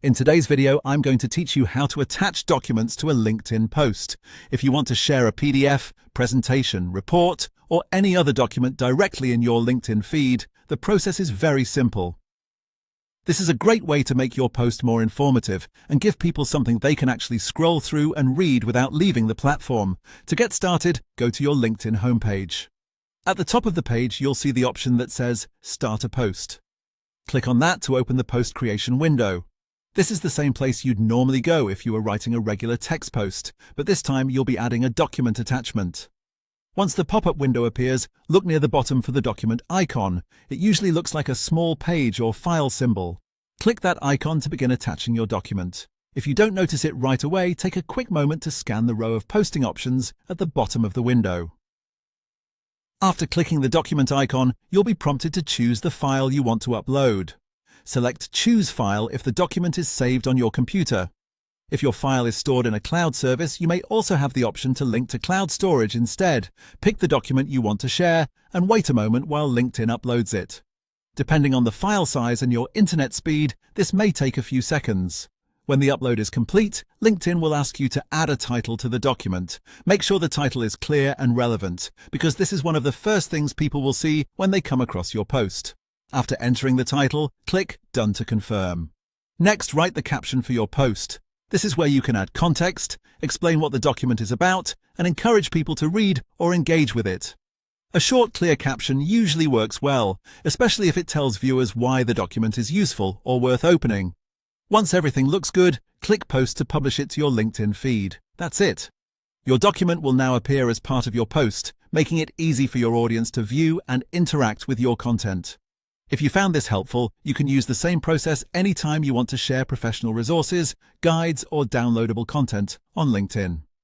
In today's video, I'm going to teach you how to attach documents to a LinkedIn post. If you want to share a PDF, presentation, report, or any other document directly in your LinkedIn feed, the process is very simple. This is a great way to make your post more informative and give people something they can actually scroll through and read without leaving the platform. To get started, go to your LinkedIn homepage. At the top of the page, you'll see the option that says Start a Post. Click on that to open the post creation window. This is the same place you'd normally go if you were writing a regular text post, but this time you'll be adding a document attachment. Once the pop-up window appears, look near the bottom for the document icon. It usually looks like a small page or file symbol. Click that icon to begin attaching your document. If you don't notice it right away, take a quick moment to scan the row of posting options at the bottom of the window. After clicking the document icon, you'll be prompted to choose the file you want to upload. Select Choose File if the document is saved on your computer. If your file is stored in a cloud service, you may also have the option to link to cloud storage instead. Pick the document you want to share and wait a moment while LinkedIn uploads it. Depending on the file size and your internet speed, this may take a few seconds. When the upload is complete, LinkedIn will ask you to add a title to the document. Make sure the title is clear and relevant, because this is one of the first things people will see when they come across your post. After entering the title, click Done to confirm. Next, write the caption for your post. This is where you can add context, explain what the document is about, and encourage people to read or engage with it. A short, clear caption usually works well, especially if it tells viewers why the document is useful or worth opening. Once everything looks good, click Post to publish it to your LinkedIn feed. That's it. Your document will now appear as part of your post, making it easy for your audience to view and interact with your content. If you found this helpful, you can use the same process anytime you want to share professional resources, guides, or downloadable content on LinkedIn.